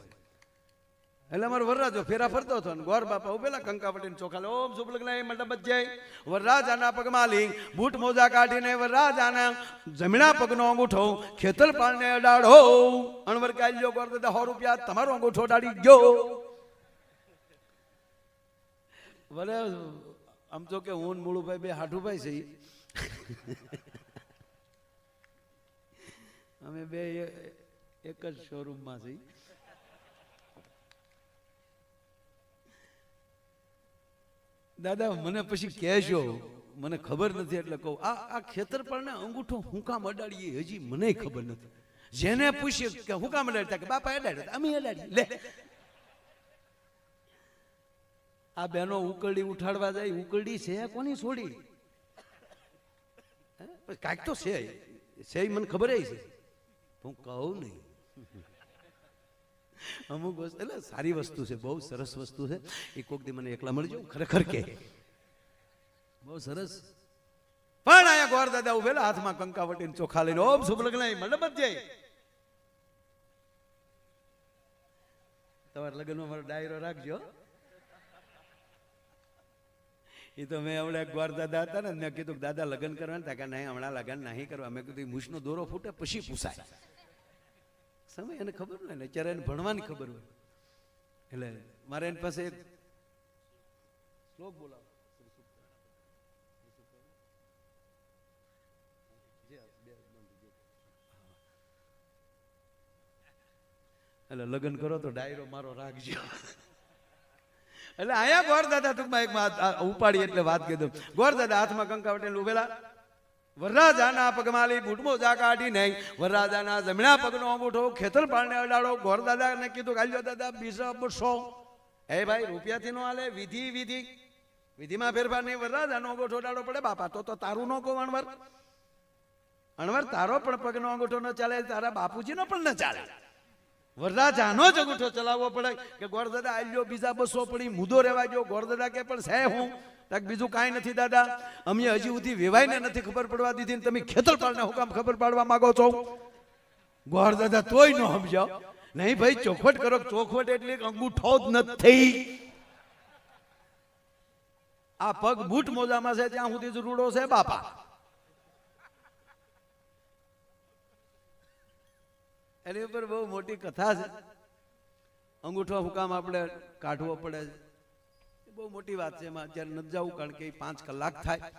એટલે અમારો વરરાજો ફેરા ફરતો હતો ને ગોર બાપા ઉભેલા કંકાવટીને ચોખા લે, ઓમ શુભ લગ્ન મંડપ જય. વરરાજાના પગમાં લિંગ, બૂટ મોજા કાઢીને વરરાજાના જમણા પગનો અંગૂઠો ખેતરપાળને અડાડો. અણવર કાલ્યો ગોર દાદા 100 રૂપિયા તમારો અંગૂઠો અડાડી ગયો. ભલે આમ તો કે હું મૂળુભાઈ બે હાઠુભાઈ છે, અમે બે એક જ શોરૂમમાં છીએ. દાદા મને પછી કહેજો, મને ખબર નથી એટલે કહું. આ ખેતરપાળને અંગૂઠો હું કામ અડાડીએ હજી મને ખબર નથી. જેને પૂછીએ કે હું કામ અડાડતા કે બાપા અડાડ્યો, અમે અડાડીએ. લે આ બેનો ઉકરડી ઉઠાડવા જાય. ઉકરડી છે કોની છોડી? કાંઈક તો છે મને ખબર છે, હું કહું નહીં. અમુક વસ્તુ એટલે સારી વસ્તુ છે, બહુ સરસ વસ્તુ છે. એ કોક દી મને એકલા મળજો, ખરેખર કે બહુ સરસ. પણ અહીંયા ગોર દાદા ઉભેલા હાથમાં કંકાવટી ચોખા લઈને, ઓમ શુભ લગ્ન મંડપ જ જાય. તમારા લગ્નમાં મારો ડાયરો રાખજો. એ તો મેં હમણાં ગોર દાદા હતા ને, મેં કીધું દાદા લગ્ન કરવાના હતા કે નહીં, હમણાં લગ્ન નહીં કરવા. મેં કીધું મૂછનો દોરો ફૂટે પછી પૂછાય. સમય એને ખબર હોય ને, અત્યારે એને ભણવાની ખબર હોય. એટલે મારે એની પાસે એક શ્લોક બોલાવો. એટલે લગ્ન કરો તો ડાયરો મારો રાખજો. એટલે અહીંયા ગોર દાદા ટૂંકમાં એક ઉપાડી એટલે વાત કીધું. ગોર દાદા હાથમાં કંકાવટી ઉભેલા, વરરાજાના પગમાલી બૂટમો જા કાઢી નહીં, વરરાજાના જમણા પગનો અંગૂઠો ખેતરપાળને અડાડો. ગોર દાદાને કીધું કાલ્યો દાદા બીજા બસો. એ ભાઈ રૂપિયાથી નો હાલે, વિધિ વિધિ વિધિમાં ફેરફાર નહીં. વરરાજાનો અંગૂઠો અડાડો પડે. બાપા તો તારું નો કહો અણવર, અણવર તારો પણ પગનો અંગૂઠો ન ચાલે, તારા બાપુજીનો પણ ન ચાલે. વરરાજાનો જ અંગૂઠો ચલાવવો પડે. કે ગોર દાદા આલ્યો બીજા બસો પડી, મુદો રહેવા ગયો. ગોર દાદા કે પણ છે હું બીજું કાંઈ નથી દાદા, અમે હજી સુધી વેવાઈને નથી ખબર પડવા દીધી, તમે ખેતરપાળને હું કામ ખબર પાડવા માંગો છો? ગોર દાદા તોય ન સમજાવ. નહીં ભાઈ ચોખવટ કરો. ચોખવટ એટલે અંગૂઠો જ નથી. આ પગ બૂટ મોજામાં છે ત્યાં સુધી જ રૂડો છે બાપા. એની ઉપર બહુ મોટી કથા છે. અંગૂઠો હુકામ આપણે કાઢવો પડે છે, બહુ મોટી વાત છે. એમાં અત્યારે નથી જવું, કારણ કે 5 કલાક થાય.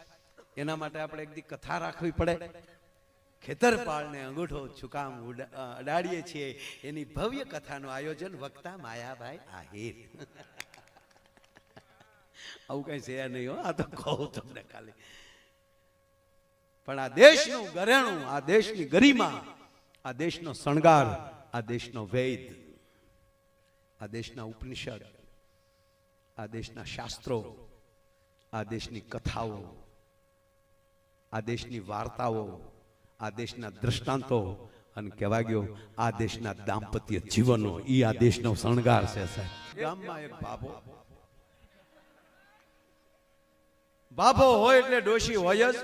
એના માટે આપણે એક દી કથા રાખવી પડે. ખેતરપાળને અંગૂઠો છુકામ અડાડીએ છીએ, એની ભવ્ય કથાનું આયોજન વક્તા માયાભાઈ આહિર. આવું કઈ છે નહીં હો, આ તો કહું તમને ખાલી. પણ આ દેશનું ઘરેણું, આ દેશની ગરિમા, આ દેશનો શણગાર, આ દેશનો વેદ, આ દેશના ઉપનિષદ, આ દેશના શાસ્ત્રો, આ દેશની કથાઓ, આ દેશની વાર્તાઓ, આ દેશના દ્રષ્ટાંતો અને કહેવા ગયો આ દેશના દાંપત્ય જીવનો, ઈ આ દેશનો શણગાર છે સાહેબ. ગામમાં એક ભાભો હોય એટલે ડોશી હોય જ,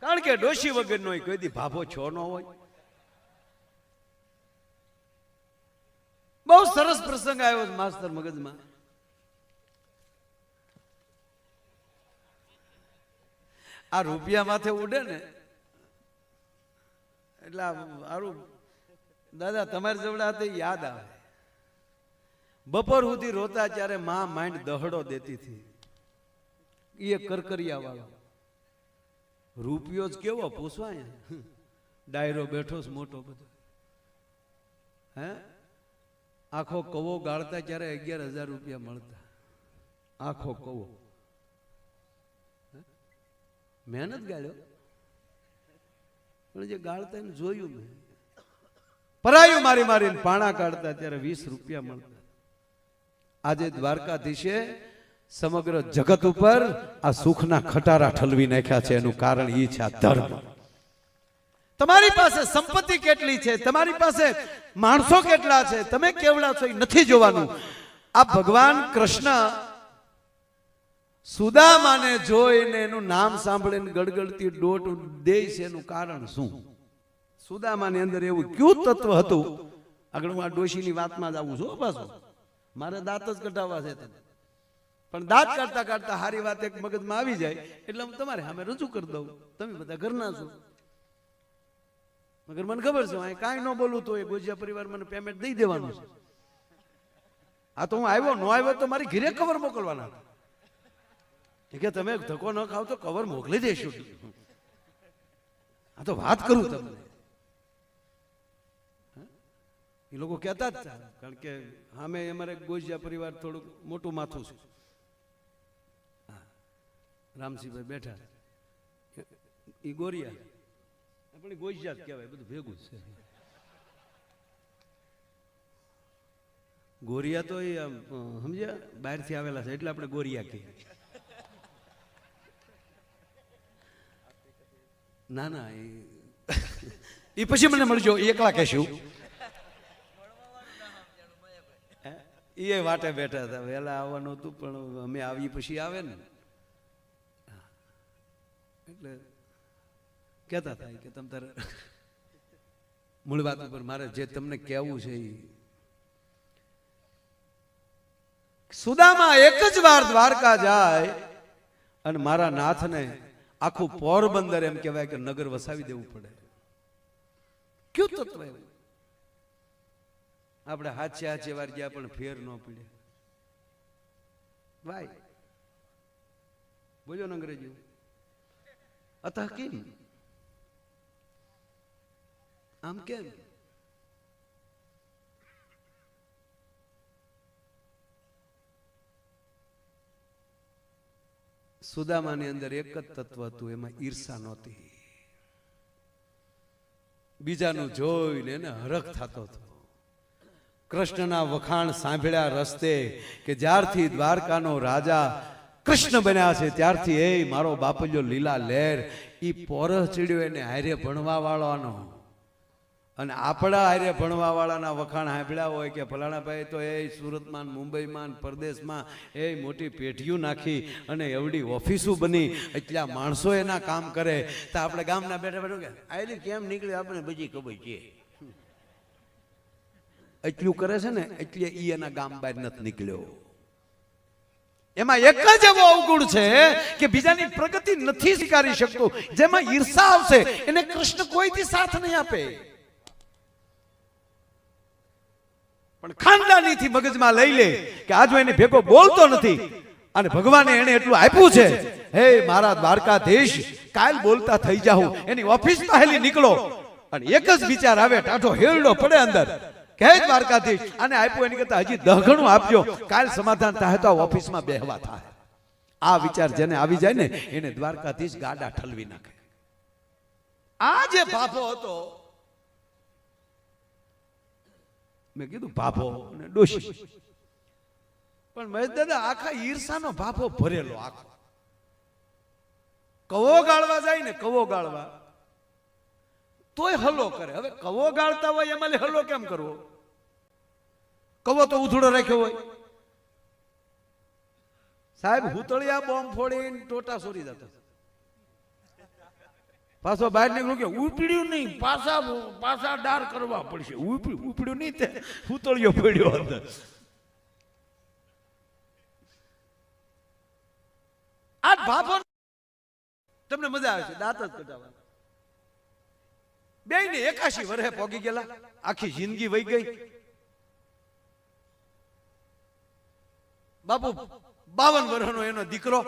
કારણ કે ડોશી વગરનો કોઈ દી ભાભો છો ન હોય. બહુ સરસ પ્રસંગ આવ્યો માસ્તર મગજમાં. આ રૂપિયા માથે ઉડે ને એટલે આરું દાદા તમારી જવડા તે યાદ આવે. બપોર સુધી રોતા ત્યારે માં માંડ દહડો દેતી હતી. એ કરકરિયા વાળો રૂપિયો જ કેવો પૂછવા. ડાયરો બેઠો છે મોટો બધો. હે આખો કવો ગાળતા ત્યારે 11,000 રૂપિયા મળતા. આખો કવો મહેનત ગાળ્યો, પણ જે ગાળતા એને જોયું મેં. પરાયું મારી મારીને પાણા કાઢતા ત્યારે 20 રૂપિયા મળતા. આજે દ્વારકાધીશે સમગ્ર જગત ઉપર આ સુખના ખટારા ઠલવી નાખ્યા છે. એનું કારણ એ છે આ ધર્મ. તમારી પાસે સંપત્તિ કેટલી છે, તમારી પાસે માણસો કેટલા છે, તમે કેવડા છો એ નથી જોવાનું. આ ભગવાન કૃષ્ણ સુદામાને જોઈને એનું નામ સાંભળીને ગડગડતી દોટ દે છે. એનું કારણ શું? સુદામાની અંદર એવું કયું તત્વ હતું? આગળ હું આ ડોશીની વાતમાં જ આવું છું પાછું. મારે દાંત જ કઢાવવા છે, પણ દાંત કાઢતા કાઢતા હારી વાત એક મગજમાં આવી જાય એટલે હું તમારે સામે રજૂ કરી દઉં. તમે બધા ઘરના છો, મગર મને ખબર છે કાંઈ ન બોલું તો એ ગોજિયા પરિવાર મને પેમેન્ટ દઈ દેવાનું છે. આ તો હું આવ્યો ન આવ્યો તો મારી ઘરે કવર મોકલવાના કે તમે ધક્કો ન ખાવ તો કવર મોકલી દઈશું. આ તો વાત કરું તમને. એ લોકો કહેતા જ હતા, કારણ કે સામે અમારે ગોજિયા પરિવાર થોડુંક મોટું માથું છે. રામસિંહભાઈ બેઠા, એ ગોરિયા આપણે ગોજિયા જ કહેવાય, બધું ભેગું છે. ગોરિયા તો એ સમજ્યા બહારથી આવેલા છે એટલે આપણે ગોરિયા કહીએ. ના ના એ પછી મને મળજો, એકલા કહેશું. એ વાટે બેઠા હતા, વહેલા આવવાનું હતું પણ અમે આવી પછી આવે ને એટલે કહેતા હતા કે તમ તારે મૂળ વાત ઉપર મારે જે તમને કહેવું છે એ સુદામા એક જ વાર દ્વારકા જાય અને મારા નાથને આખું પોરબંદર એમ કહેવાય કે નગર વસાવી દેવું પડે. કયું તત્વ એવું? આપણે હાચે વાર ગયા પણ ફેર ન પીડે. ભાઈ બોલો ને અંગ્રેજી અતઃ કેમ આમ કેમ? સુદામાની અંદર એક જ તત્વ હતું, એમાં ઈર્ષા નહોતી. બીજાનું જોઈને એને હરખ થતો હતો. કૃષ્ણના વખાણ સાંભળ્યા રસ્તે કે જ્યારથી દ્વારકાનો રાજા કૃષ્ણ બન્યા છે ત્યારથી એ મારો બાપલ્યો લીલા લહેર ઈ પોરહ ચડ્યો એને હારે ભણવા વાળાનો. અને આપણા હારે ભણવા વાળાના વખાણ સાંભળ્યા હોય કે ફલાણા ભાઈ તો એ સુરતમાં મુંબઈમાં પરદેશમાં એ મોટી પેઢીઓ નાખી અને એવડી ઓફિસો બની એટલા માણસો એના કામ કરે તો આપણે ગામના બેઠા બેઠું કે આયલી કેમ નીકળ્યું આપણે બધી ખબર છે. એટલું કરે છે ને એટલે ઈ એના ગામ બહાર નથી નીકળ્યો. એમાં એક જ એવો અવગુણ છે કે બીજાની પ્રગતિ નથી સ્વીકારી શકતો. જેમાં ઈર્ષા આવશે એને કૃષ્ણ કોઈથી સાથ નહીં આપે. પણ ખાનદાનીથી મગજમાં લઈ લે કે આજ એને ભેગો બોલતો નથી અને ભગવાને એને એટલું આપ્યું છે, હે મારા દ્વારકાધીશ કાલ બોલતા થઈ જાઉં. એની ઓફિસ પહેલી નીકળો અને એક જ વિચાર આવે, ટાઢો હેરડો પડે અંદર કે દ્વારકાધીશ આને આપ્યું એની કરતા હજી 10 ગણું આપજો, કાલ સમાધાન થાય તો ઓફિસમાં બેહવા થાય. આ વિચાર જેને આવી જાય ને એને દ્વારકાધીશ ગાડા ઠલવી નાખે. આ જે ભાભો હતો, મેં કીધું ભાભો અને ડોશી, પણ મહેશ દાદા આખા ઈર્ષાનો ભાભો ભરેલો. આખો કવો ગાળવા જાય ને, કવો ગાળવા તોય હલો કરે. હવે કવો ગાળતા હોય એમાં હલો કેમ કરવો? કવો તો ઉથડો રાખ્યો હોય. સાહેબ હુતળિયા બોમ્બ ફોડીને ટોટા સોરી જતા, પાછો બહાર નીકળ્યું કે ઉપડ્યું નહીં, પાછા ડાર કરવા પડશે. ઉપડ્યું નહીં તે હુતળિયો પડ્યો અંદર. આ ભાભો તમને મજા આવે છે દાંત જ કઢાવવા. બે ને 81 વર્ષે પોગી ગયેલા, આખી જિંદગી વહી ગઈ. બાપુ 52 વર્ષનો એનો દીકરો,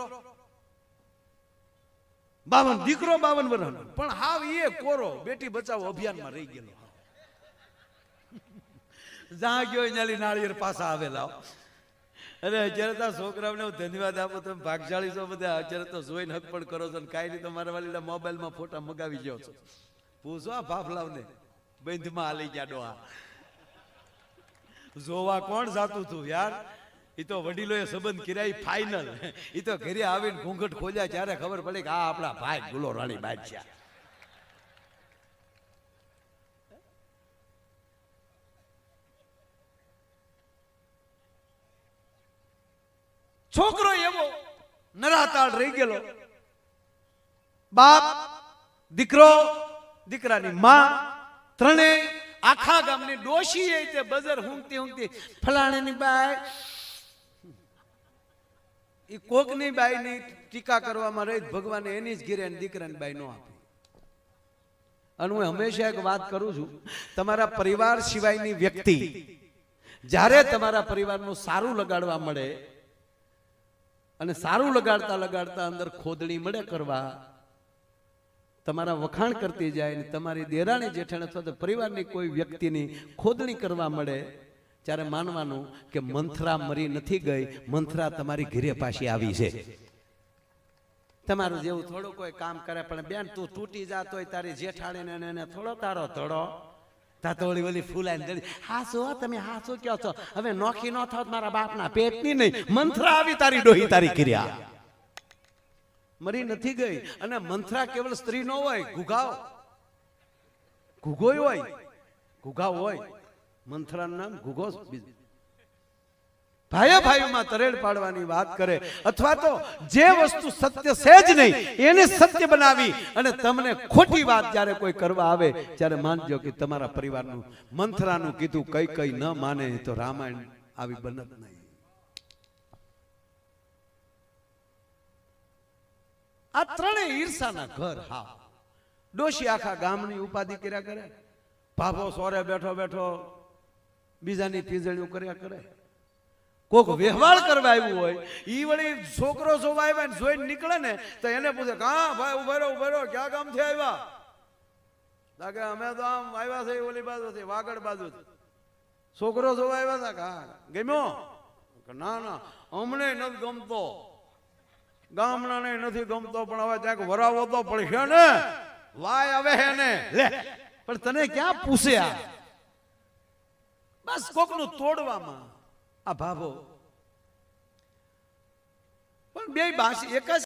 52 વર્ષનો, પણ હાવ એ કોરો બેટી બચાવો અભિયાનમાં રહી ગયેલો. જ્યાં ગયો નાળી નાળિયેર પાછા આવેલા. અરે અત્યારે તો છોકરાઓને હું ધન્યવાદ આપું, તમે ભાગશાળી છો બધા. અત્યારે તો જોઈને હક પણ કરો છો ને કાંઈ નહીં. તમારા વાલીના મોબાઈલમાં ફોટા મગાવી જાઓ છો. પૂછો આ ભાફલાવને બંધમાં હાલી ગયા ડોહા. જોવા કોણ જાતું હતું યાર? એ તો વડીલોએ સંબંધ કર્યા ફાઈનલ. એ તો ઘરે આવીને ઘૂંઘટ ખોલ્યા ત્યારે ખબર પડી કે આ આપણા ભાઈ ગુલો રાણી બાદશાહ. છોકરો એવો નરાતાળ રહી ગયેલો. બાપ, દીકરો, દીકરાની માં, ત્રણેય આખા ગામની ડોશી એ તે બજાર હુંકતી ફલાણાની બાઈ, એ કોકની બાઈની ટીકા કરવામાં રહી. ભગવાને એની જ ઘીરે દીકરાની બાઈ નો આપી. અને હું હંમેશા એક વાત કરું છું, તમારા પરિવાર સિવાયની વ્યક્તિ જ્યારે તમારા પરિવારનું સારું લગાડવા મળે અને સારું લગાડતા લગાડતા અંદર ખોદણી મળે કરવા, તમારા વખાણ કરતી જાય ને તમારી દેરાણી જેઠાણી અથવા તો પરિવારની કોઈ વ્યક્તિની ખોદણી કરવા મળે ત્યારે માનવાનું કે મંથરા મરી નથી ગઈ, મંથરા તમારી ઘરે પાછી આવી છે. તમારું જેવું થોડું કોઈ કામ કરે પણ બેન તું તૂટી જાતો હોય તારી જેઠાણીને એને થોડો તારો ધડો તાતોળી વળી ફૂલાઈને ગળી. હાસો તમે હાસો કહો છો, હવે નોખી ન થાવ મારા બાપના પેટની નહીં, મંથરા આવી તારી ડોહી તારી ક્રિયા મરી નથી ગઈ. અને મંથરા કેવળ સ્ત્રી નો હોય, ઘુઘાવ ઘુઘોય હોય, ઘુઘાવ હોય. મંથરાનું નામ ઘુઘો. ભાઈઓમાં તરેડ પાડવાની વાત કરે, અથવા તો જે વસ્તુ સત્ય છે જ નહીં એને સત્ય બનાવી અને તમને ખોટી વાત જ્યારે કોઈ કરવા આવે ત્યારે માનજો કે તમારા પરિવારનું મંથરાનું કીધું કઈ કઈ ન માને તો રામાયણ આવી બનત નહીં. આ ત્રણેય ઈર્ષાના ઘર. હા, ડોશી આખા ગામની ઉપાધિ કર્યા કરે, ભાભો સોરે બેઠો બેઠો બીજાની પીજણીઓ કર્યા કરે. કોક વ્યવહાર કરવા આવ્યું હોય ઈ વળી છોકરો જોવા આવ્યા ને જોઈને નીકળે ને તો એને પૂછે હા ભાઈ ઉભા રહો ક્યાં ગામથી આવ્યા? લાગે અમે તો આમ આવ્યા છે ઓલી બાજુથી વાગડ બાજુથી. છોકરો જોવા આવ્યા હતા કા ગમ્યો? ના ના અમને નથી ગમતો, ગામડાને નથી ગમતો, પણ હવે ક્યાંક વરાવો તો પડશે ને, વાય આવે હે ને. લે પણ તને ક્યાં પૂછ્યા? બસ કોકનું તોડવામાં આ ભાભો. પણ બે ભાષા એક જ